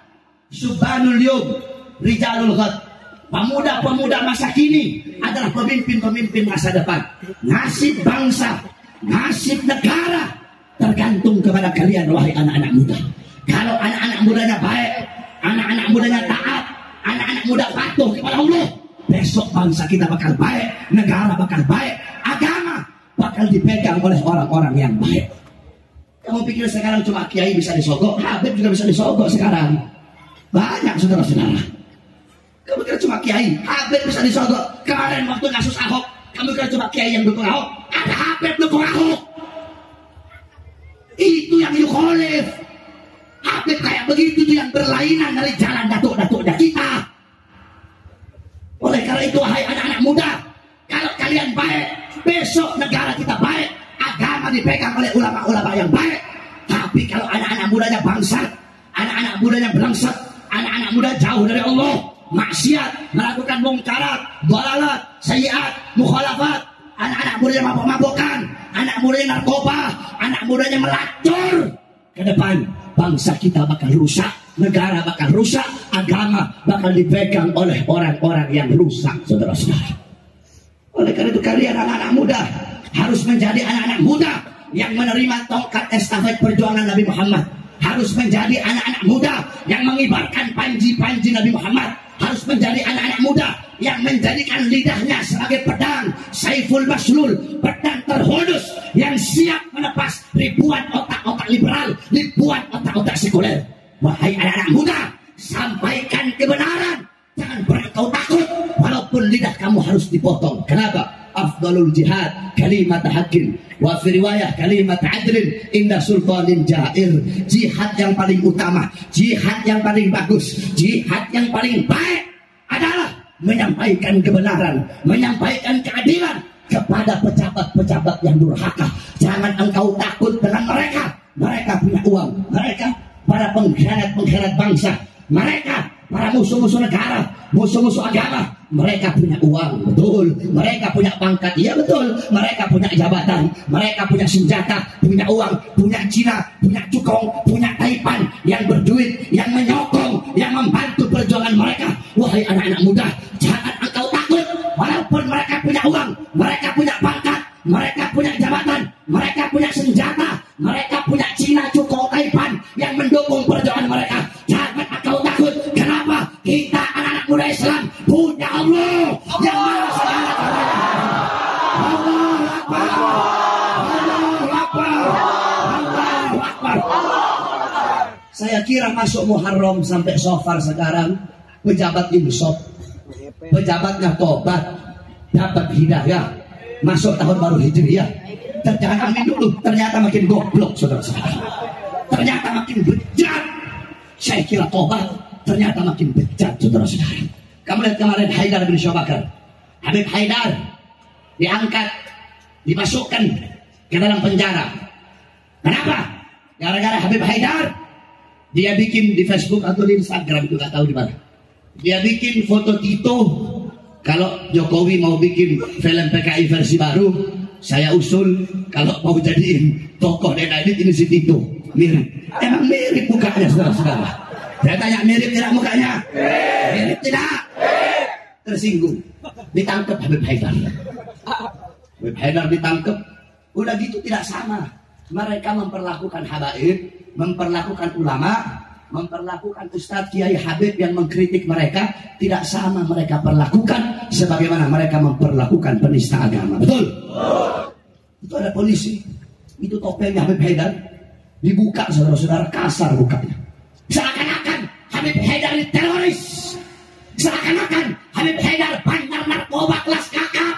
subhanul yum, rijalul ghad, pemuda-pemuda masa kini adalah pemimpin-pemimpin masa depan. Nasib bangsa, nasib negara tergantung kepada kalian, wahai anak-anak muda. Kalau anak-anak mudanya baik, anak-anak mudanya taat, anak-anak muda patuh kepada Allah, besok bangsa kita bakal baik, negara bakal baik, agama bakal dipegang oleh orang-orang yang baik. Kamu pikir sekarang cuma kiai bisa disogok? Habib juga bisa disogok sekarang. Banyak saudara-saudara. Kamu kira cuma kiai? Habib bisa disogok. Kemarin waktu kasus Ahok, kamu kira cuma kiai yang dukung Ahok? Ada Habib dukung Ahok. Itu yang yukholif. Habib kayak begitu tuh yang berlainan dari jalan datuk-datuknya kita. Oleh karena itu, wahai anak-anak muda, kalau kalian baik, besok negara kita baik, agama dipegang oleh ulama-ulama yang baik. Tapi kalau anak-anak mudanya bangsat, anak-anak mudanya belangsat, anak-anak muda jauh dari Allah, maksiat, melakukan mungkarat, dhalalat, sayyiat, mukhalafat, anak-anak mudanya mabok-mabokan, anak mudanya narkoba, anak mudanya melacur, ke depan bangsa kita bakal rusak, negara bakal rusak, agama bakal dipegang oleh orang-orang yang rusak, saudara-saudara. Oleh karena itu kalian anak-anak muda harus menjadi anak-anak muda yang menerima tongkat estafet perjuangan Nabi Muhammad. Harus menjadi anak-anak muda yang mengibarkan panji-panji Nabi Muhammad. Harus menjadi anak-anak muda yang menjadikan lidahnya sebagai pedang Saiful Maslul, pedang terhunus yang siap menepas ribuan otak-otak liberal, ribuan otak-otak sekuler. Wahai anak-anak muda, sampaikan kebenaran. Jangan pernah kau takut walaupun lidah kamu harus dipotong. Kenapa? Afdalul jihad kalimat hakim, wa fi riwayah kalimat adlin inda sultanin jair. Jihad yang paling utama, jihad yang paling bagus, jihad yang paling baik adalah menyampaikan kebenaran, menyampaikan keadilan kepada pejabat-pejabat yang durhaka. Jangan engkau takut dengan mereka. Mereka punya uang, mereka para pengkhianat bangsa, mereka para musuh-musuh negara, musuh-musuh agama, mereka punya uang, betul. Mereka punya pangkat, iya betul. Mereka punya jabatan, mereka punya senjata, punya uang, punya Cina, punya cukong, punya Taipan yang berduit, yang menyokong, yang membantu perjuangan mereka. Wahai anak-anak muda, jangan engkau takut. Walaupun mereka punya uang, mereka punya pangkat, mereka punya jabatan, mereka punya senjata, mereka punya Cina, cukong, Taipan yang mendukung perjuangan mereka. Jangan engkau takut. Kenapa? Kita anak-anak muda Islam punya Allah yang maha segala-galanya. Allahu Akbar, Allahu Akbar, Allahu Akbar. Saya kira masuk Muharram sampai Safar sekarang pejabat insaf, pejabatnya tobat, dapat hidayah, masuk tahun baru Hijriah. Jangan amin dulu, ternyata makin goblok saudara-saudara. Ternyata makin bejat. Saya kira tobat, ternyata makin bejat saudara-saudara. Kamu lihat kemarin Haidar bin Syabakar, Habib Haidar diangkat, dimasukkan ke dalam penjara. Kenapa? Gara-gara Habib Haidar dia bikin di Facebook atau di Instagram, itu nggak tahu di mana. Dia bikin foto Tito. Kalau Jokowi mau bikin film PKI versi baru, saya usul kalau mau jadiin tokoh Denadit ini si Tito. Mirip, emang mirip mukanya saudara-saudara. Saya tanya, mirip tidak mukanya? Mirip tidak? Tersinggung, ditangkap Habib Haidar. Habib Haidar ditangkap. Udah gitu tidak sama. Mereka memperlakukan habaib, memperlakukan ulama, memperlakukan Ustadz Kiai Habib yang mengkritik mereka tidak sama mereka perlakukan sebagaimana mereka memperlakukan penista agama. Betul? Itu ada polisi, itu topengnya Habib Haidar dibuka, saudara-saudara, kasar bukanya. Seakan-akan Habib Haidar ini teroris, seakan-akan Habib Haidar bandar narkoba kelas kakap,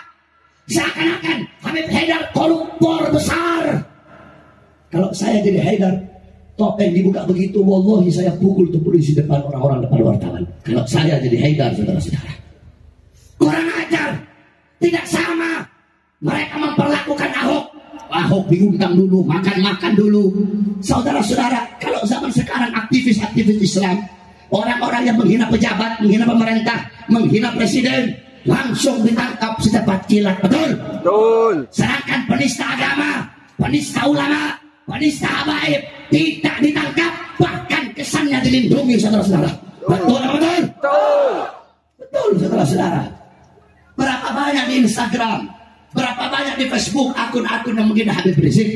seakan-akan Habib Haidar koruptor besar. Kalau saya jadi Haidar, topeng dibuka begitu, wallahi saya pukul tuh polisi depan orang-orang, depan wartawan. Kalau saya jadi Haidar, saudara-saudara, kurang ajar. Tidak sama mereka memperlakukan Ahok. Ahok diundang dulu, makan-makan dulu. Saudara-saudara, kalau zaman sekarang aktivis-aktivis Islam, orang-orang yang menghina pejabat, menghina pemerintah, menghina presiden, langsung ditangkap secepat kilat. Betul? Betul. Sedangkan penista agama, penista ulama, penista habaib tidak ditangkap, bahkan kesannya dilindungi, saudara-saudara. Betul apa betul? Betul. Betul, saudara-saudara. Berapa banyak di Instagram, berapa banyak di Facebook akun-akun yang menghina Habib Rizik,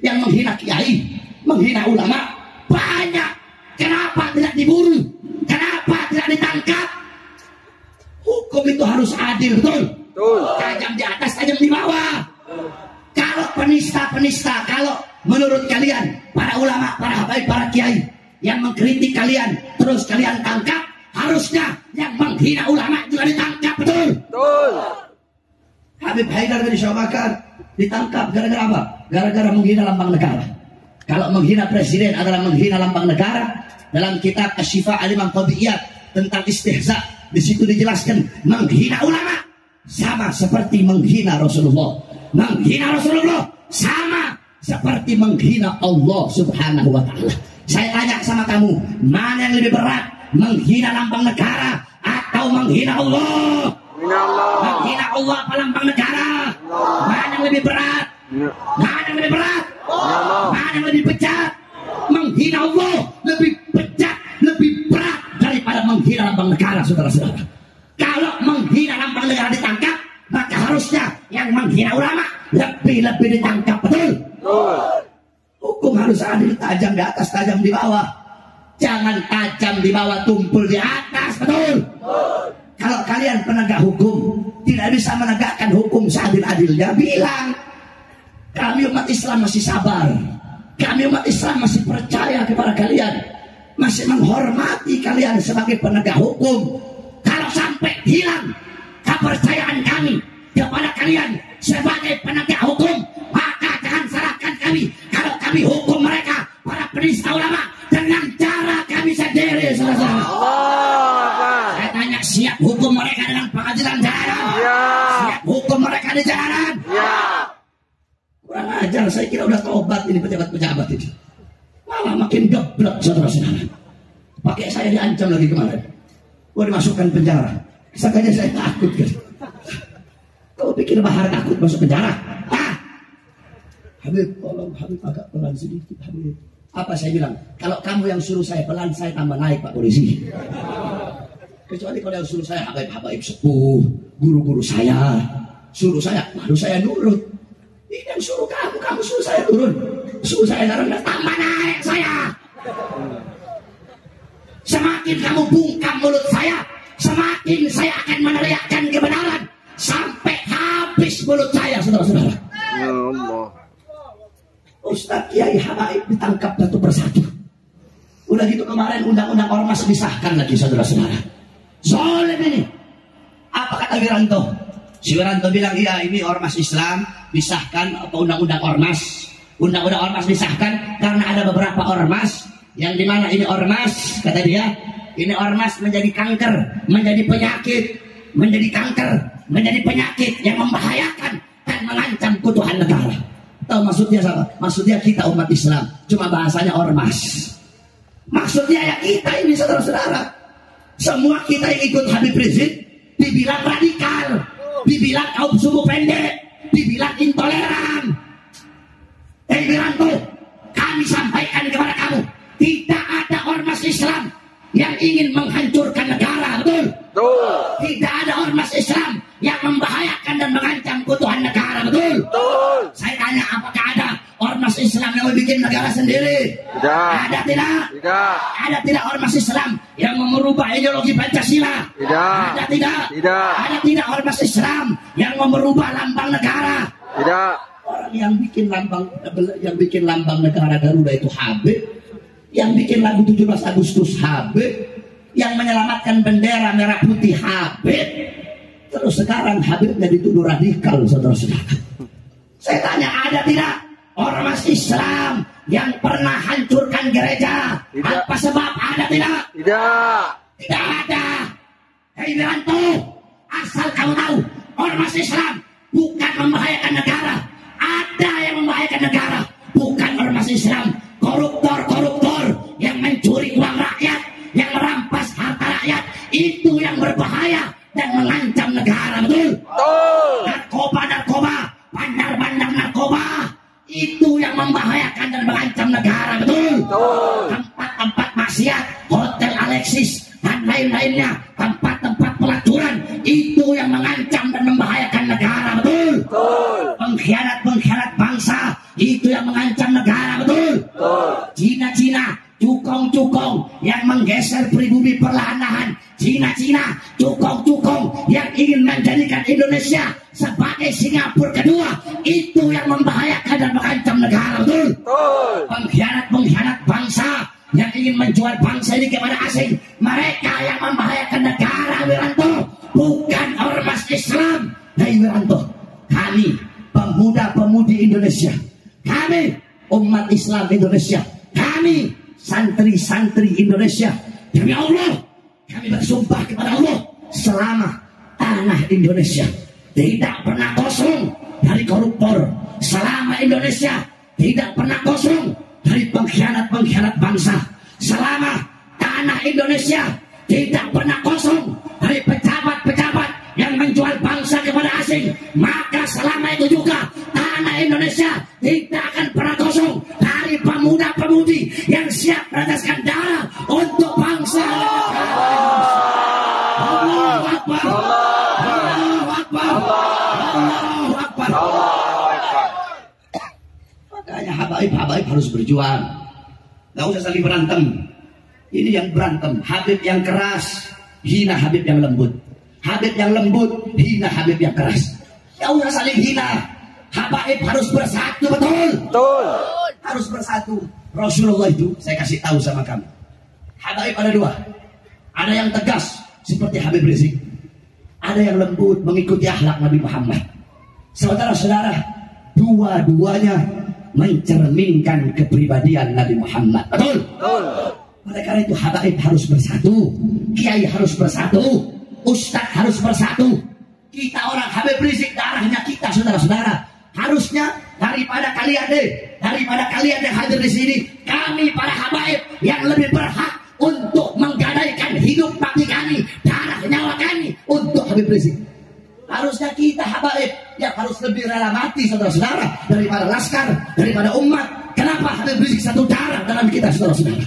yang menghina kiai, menghina ulama, banyak. Kenapa tidak diburu? Kenapa tidak ditangkap? Hukum itu harus adil, betul? Betul. Tajam di atas, tajam di bawah. Kalau penista-penista, kalau menurut kalian para ulama, para habaib, para kiai yang mengkritik kalian, terus kalian tangkap, harusnya yang menghina ulama juga ditangkap, betul? Betul. Habib Haidar bin Syekh Bakar ditangkap gara-gara apa? Gara-gara menghina lambang negara. Kalau menghina presiden adalah menghina lambang negara, dalam kitab Asy-Syifa al-Imam Qadiyat tentang istihza, di situ dijelaskan menghina ulama sama seperti menghina Rasulullah. Menghina Rasulullah sama seperti menghina Allah Subhanahu wa taala. Saya tanya sama kamu, mana yang lebih berat? Menghina lambang negara atau menghina Allah? Menghina Allah apa lambang negara? Mana yang lebih berat? Mana yang lebih berat? Mana yang lebih bejat? Menghina Allah lebih bejat, lebih berat daripada menghina lambang negara, saudara-saudara. Kalau menghina lambang negara ditangkap, maka harusnya yang menghina ulama lebih ditangkap, betul? Hukum harus adil, tajam di atas, tajam di bawah. Jangan tajam di bawah, tumpul di atas, betul? Kalau kalian penegak hukum tidak bisa menegakkan hukum seadil-adilnya, bilang kami umat Islam masih sabar, kami umat Islam masih percaya kepada kalian, masih menghormati kalian sebagai penegak hukum. Kalau sampai hilang kepercayaan kami kepada kalian sebagai penegak hukum, maka jangan salahkan kami kalau kami hukum mereka, para penista ulama, dengan cara kami sendiri, saudara-saudara. Saya tanya, siap hukum mereka dengan pengadilan jalanan? Ya. Siap hukum mereka di jalanan? Ya. Kurang ajar, saya kira udah tobat ini pejabat-pejabat itu. Malah makin geblek, saudara-saudara. Pakai saya diancam lagi kemarin. Gua dimasukkan penjara. Sakanya saya takut kan. Kau pikir Bahar takut masuk penjara? Habib, tolong Habib agak pelan sedikit, Habib. Apa saya bilang? Kalau kamu yang suruh saya pelan, saya tambah naik, Pak Polisi. Kecuali kalau yang suruh saya habaib-habaib sepuh, guru-guru saya suruh saya, lalu saya nurut. Ini yang suruh kamu suruh saya turun, suruh saya rendah, tambah naik saya. Semakin kamu bungkam mulut saya, semakin saya akan meneriakkan kebenaran sampai habis mulut saya, saudara-saudara. Ya Allah. Ustadz Kiai Habaib ditangkap satu persatu. Udah gitu kemarin undang-undang ormas disahkan lagi, saudara-saudara. Zolim ini. Apa kata Wiranto? Si Wiranto bilang, iya ini ormas Islam disahkan apa undang-undang ormas. Undang-undang ormas disahkan karena ada beberapa ormas yang dimana ini ormas, kata dia, ini ormas menjadi kanker, menjadi penyakit, menjadi kanker, menjadi penyakit yang membahayakan dan mengancam keutuhan negara. Tahu maksudnya apa? Maksudnya kita umat Islam, cuma bahasanya ormas. Maksudnya ya kita ini, saudara-saudara. Semua kita yang ikut Habib Rizik dibilang radikal, dibilang kaum suku pendek, dibilang intoleran. Wiranto, kami sampaikan kepada kamu, tidak ada ormas Islam yang ingin menghancurkan negara, betul? Betul. Tidak ada ormas Islam yang membahayakan dan mengancam keutuhan negara, betul? Betul. Saya tanya, apakah ada ormas Islam yang yang membuat negara sendiri? Tidak. Ada tidak? Tidak. Ada tidak ormas Islam yang merubah ideologi Pancasila? Tidak. Ada tidak? Tidak. Ada tidak ormas Islam yang merubah lambang negara? Tidak. Orang yang bikin lambang negara Garuda itu Habib, yang bikin lagu 17 Agustus Habib, yang menyelamatkan bendera merah putih Habib. Terus sekarang Habibnya dituduh radikal, saudara-saudara. Saya tanya, ada tidak ormas Islam yang pernah hancurkan gereja? Tidak. Apa sebab? Ada tidak? Tidak. Tidak ada. Hei Wiranto, asal kamu tahu, ormas Islam bukan membahayakan negara. Ada yang membahayakan negara, bukan ormas Islam. Koruptor-koruptor yang mencuri uang rakyat, yang merampas harta rakyat, itu yang berbahaya dan mengancam negara, betul? Narkoba, bandar-bandar narkoba, itu yang membahayakan dan mengancam negara, betul? Tempat-tempat maksiat, Hotel Alexis dan lain-lainnya, tempat-tempat pelacuran, itu yang mengancam dan membahayakan negara, betul? Pengkhianat-pengkhianat bangsa, itu yang mengancam negara, betul? Cina-Cina, cukong-cukong yang menggeser pribumi perlahan-lahan, Cina-Cina, cukong-cukong yang ingin menjadikan Indonesia sebagai Singapura kedua, itu yang membahayakan dan mengancam negara, betul? Pengkhianat-pengkhianat bangsa yang ingin menjual bangsa ini kepada asing, mereka yang membahayakan negara, Wiranto, bukan ormas Islam. Hei Wiranto, kami pemuda-pemudi Indonesia, kami umat Islam Indonesia, kami santri-santri Indonesia, demi Allah kami bersumpah kepada Allah, selama tanah Indonesia tidak pernah kosong dari koruptor, selama Indonesia tidak pernah kosong dari pengkhianat-pengkhianat bangsa, selama tanah Indonesia tidak pernah kosong dari pejabat-pejabat yang menjual bangsa kepada asing, maka selama itu juga tanah Indonesia tidak akan pernah kosong dari pemuda-pemudi yang siap berdasarkan darah untuk bangsa. Allahu Akbar. Allahu Akbar. Allahu Akbar. Makanya habaib harus berjuang. Gak usah saling berantem. Ini yang berantem, Habib yang keras hina Habib yang lembut, Habib yang lembut hina Habib yang keras. Gak usah saling hina. Habaib harus bersatu, betul? Betul. Harus bersatu. Rasulullah itu saya kasih tahu sama kamu, habaib ada dua. Ada yang tegas seperti Habib Rizik, ada yang lembut mengikuti akhlak Nabi Muhammad. Saudara-saudara, dua-duanya mencerminkan kepribadian Nabi Muhammad, betul? Betul. Oleh karena itu habaib harus bersatu, kiai harus bersatu, ustadz harus bersatu. Kita orang Habib Rizik, darahnya kita, saudara-saudara. Harusnya daripada kalian yang hadir di sini, kami para habaib yang lebih berhak untuk menggadaikan hidup mati kami, darah nyawa kami untuk Habib Rizik. Harusnya kita habaib yang harus lebih rela mati, saudara-saudara, daripada laskar, daripada umat. Kenapa Habib Rizik satu darah dalam kita, saudara-saudara?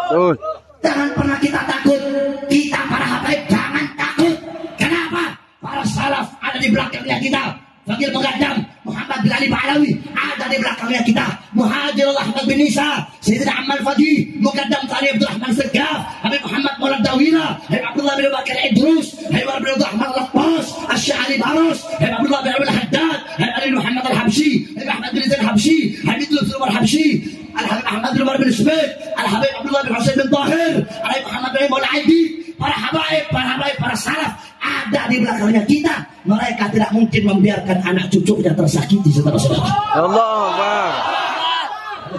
Betul. Jangan pernah kita takut. Kita para habaib jangan takut. Kenapa? Para salaf ada di belakangnya kita. Fakir Muqaddam Muhammad bin Ali Ba'alawi ada di belakangnya kita. Muhajirullah Ahmad bin Isa, Sayyidina Amal Fadhi, Muqaddam Tari Abdul Rahman Segaf, Habib Muhammad Maulad Dawila, Habib Abdullah bin Bakar Idrus, Habib Abdul Rahman Lapas, Asy'ari Baros, Habib Abdullah bin Abdul Haddad, Habib Ali Muhammad Al-Habsyi, Habib Ahmad bin Zaid Al-Habsyi, Habib Lutfi Al-Habsyi, Al-Habib Ahmad bin Umar bin Subaid, Al-Habib Abdullah bin Husain bin Tahir, Al-Habib Muhammad bin Maulad Aidi. Para habaib, para salaf ada di belakangnya kita. Mereka tidak mungkin membiarkan anak cucunya tersakiti, saudara-saudara. Allah.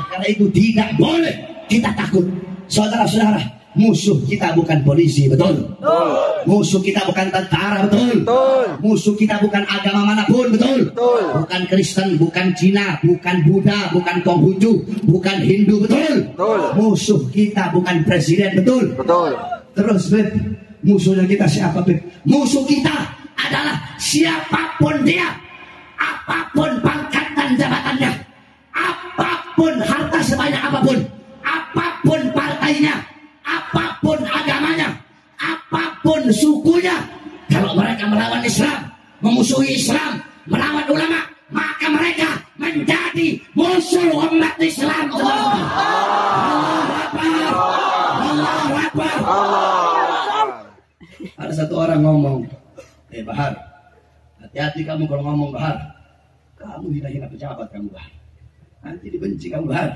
Karena itu tidak boleh kita takut. Saudara-saudara, musuh kita bukan polisi, betul? Betul. Musuh kita bukan tentara, betul? Betul. Musuh kita bukan agama manapun, betul? Betul. Bukan Kristen, bukan Cina, bukan Buddha, bukan Konghucu, bukan Hindu, betul? Betul. Musuh kita bukan presiden, betul? Betul. Terus, Beb, musuhnya kita siapa, Beb? Musuh kita adalah siapapun dia, apapun pangkat dan jabatannya, apapun harta sebanyak apapun, apapun partainya, apapun agamanya, apapun sukunya. Kalau mereka melawan Islam, memusuhi Islam, melawan ulama, maka mereka menjadi musuh musuh umat Islam. Allahu Akbar. Allahu Akbar. Ada satu orang ngomong, Bahar, hati-hati kamu kalau ngomong, Bahar. Kamu hina-hina pejabat kamu, Bahar. Nanti dibenci kamu, Bahar.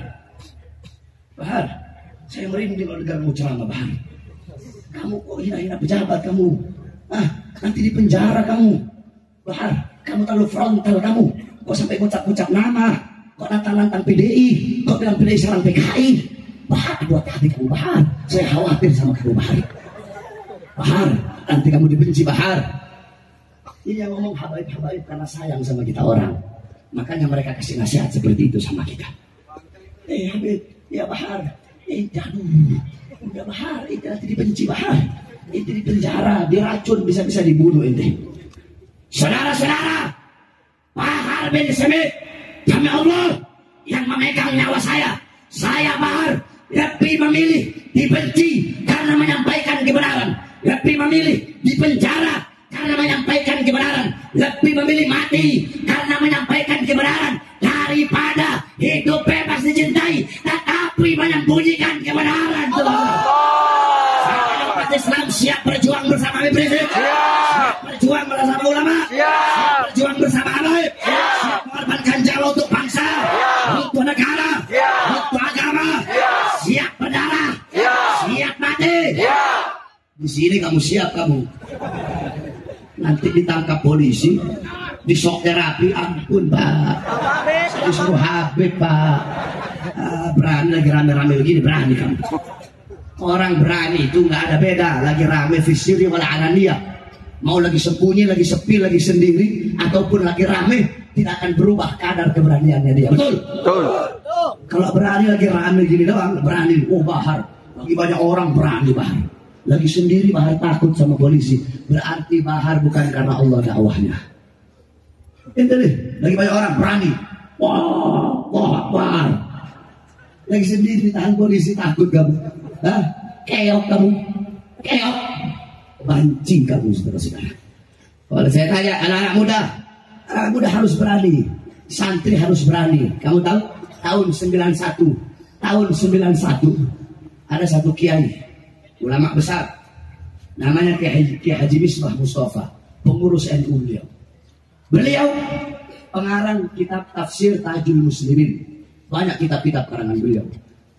Bahar, saya merinding kalau dengar kamu ceramah, Bahar. Kamu kok hina-hina pejabat kamu? Nanti di penjara kamu, Bahar. Kamu terlalu frontal kamu. Kok sampai ngucap-ngucap nama? Kok nantang-nantang PDI? Kok bilang PDI serang PKI? Bahar, buat hati kamu, Bahar. Saya khawatir sama kamu, Bahar. Bahar, nanti kamu dibenci, Bahar. Ini yang ngomong habaib-habaib karena sayang sama kita orang. Makanya mereka kasih nasihat seperti itu sama kita. Habib, ya Bahar. Jangan. Udah Bahar, itu nanti dibenci, Bahar. Itu di penjara, diracun, bisa-bisa dibunuh ini. Saudara-saudara, Bahar bin Smith, demi Allah yang memegang nyawa saya Bahar lebih memilih dibenci karena menyampaikan kebenaran, lebih memilih dipenjara karena menyampaikan kebenaran, lebih memilih mati karena menyampaikan kebenaran daripada hidup bebas dicintai tetapi menyembunyikan kebenaran. Umat Islam siap berjuang bersama Habib Rizik, siap berjuang bersama ulama, siap berjuang bersama Habib, siap mengorbankan nyawa untuk bangsa, untuk negara, untuk agama, siap berdarah, siap mati. Di sini kamu siap kamu. Nanti ditangkap polisi, di shock terapi, ampun Pak. Saya disuruh Habib Pak. Berani lagi rame-rame begini, berani kamu. Orang berani itu nggak ada beda, lagi rame fisiri wala anania. Mau lagi sembunyi, lagi sepi, lagi sendiri, ataupun lagi rame, tidak akan berubah kadar keberaniannya dia. Betul? Betul. Kalau berani lagi rame gini doang, berani. Oh Bahar, lagi banyak orang berani Bahar. Lagi sendiri Bahar takut sama polisi. Berarti Bahar bukan karena Allah dakwahnya. Itu deh, lagi banyak orang berani. Wah, Bahar. Lagi sendiri ditahan polisi takut kamu. Keok kamu, keok, bancing kamu saudara-saudara. Kalau saya tanya anak-anak muda harus berani, santri harus berani. Kamu tahu tahun 91 ada satu kiai, ulama besar, namanya Kiai Haji Misbah Mustafa, pengurus NU beliau. Beliau pengarang kitab tafsir Tajul Muslimin, banyak kitab-kitab karangan beliau.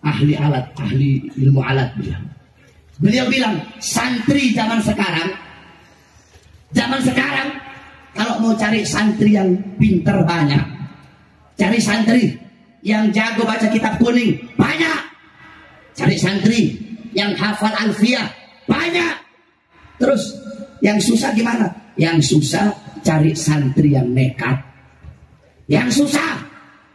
Ahli ilmu alat beliau. Beliau bilang santri zaman sekarang kalau mau cari santri yang pinter banyak, cari santri yang jago baca kitab kuning banyak, cari santri yang hafal alfiyah banyak. Terus yang susah gimana? Yang susah cari santri yang nekat. Yang susah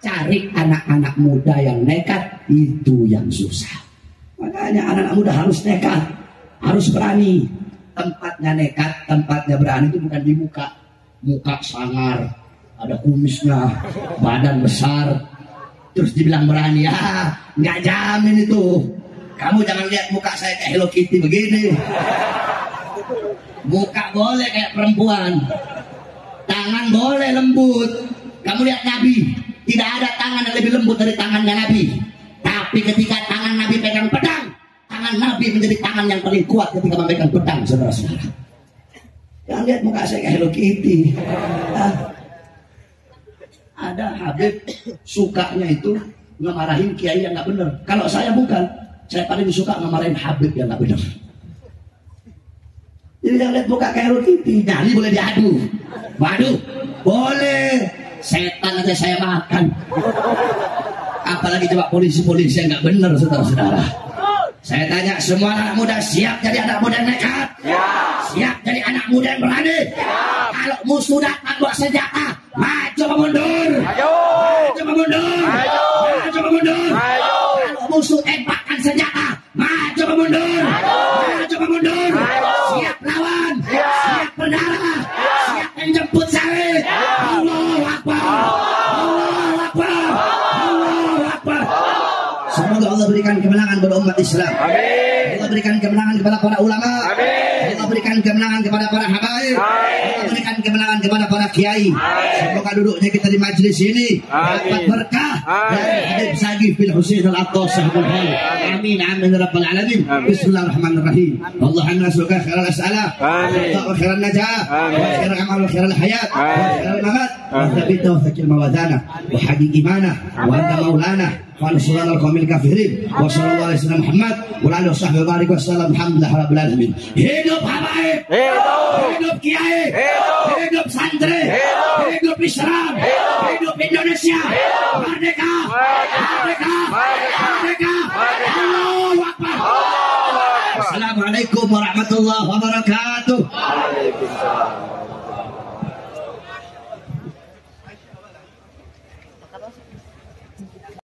cari anak-anak muda yang nekat, itu yang susah. Makanya anak-anak muda harus nekat, harus berani. Tempatnya nekat, tempatnya berani itu bukan di muka. Muka sangar, ada kumisnya, badan besar, terus dibilang berani. Nggak jamin itu. Kamu jangan lihat muka saya kayak Hello Kitty begini. Muka boleh kayak perempuan, tangan boleh lembut. Kamu lihat Nabi, tidak ada tangan yang lebih lembut dari tangannya Nabi. Tapi ketika tangan Nabi pegang pedang, tangan Nabi menjadi tangan yang paling kuat ketika memegang pedang, saudara-saudara. Jangan lihat muka saya kayak Hello Kitty. Ada Habib sukanya itu ngemarahin kiai yang nggak benar. Kalau saya bukan, saya paling suka ngemarahin Habib yang nggak benar. Jadi jangan lihat muka kayak Hello Kitty. Nyali boleh diadu. Waduh, boleh. Setan aja saya makan. Apalagi coba polisi-polisi yang nggak benar, saudara-saudara. Saya tanya semua anak muda, siap jadi anak muda yang nekat? Siap jadi anak muda yang berani? Kalau musuh datang bawa senjata, maju apa mundur? Maju apa mundur? Maju apa mundur? Kalau musuh tempakkan senjata, maju apa mundur? Maju apa mundur? Siap lawan, siap berdarah, siap menjemput sawit. Allahu Akbar, Allahu Akbar, Allahu Akbar. Semoga Allah berikan kemenangan kepada umat Islam. Allah berikan kemenangan kepada para ulama. Allah berikan kemenangan kepada para habaib. Allah berikan kemenangan kepada para kiai. Semoga duduknya kita di majelis ini dapat berkah dari Habib Sagif bin Husain Al-Attas Sahibul Hal. Amin amin rabbal alamin. Bismillahirrahmanirrahim. Allahumma nas'aluka khairal as'ala wa khairan najah wa khairal amal wa khairal hayat wa khairal mamat wa thabita wa thakil mawadana wa haqiq imana wa anta maulana wa nasallallahu al-qawmil kafirin wa sallallahu alaihi wasallam Muhammad wa alihi wasahbihi barik wasallam alhamdulillah rabbil alamin. Hidup habaib, hidup kiai, hidup santri, hidup Islam, hidup Indonesia, merdeka, merdeka, merdeka, Allahu Akbar. Assalamualaikum warahmatullahi wabarakatuh.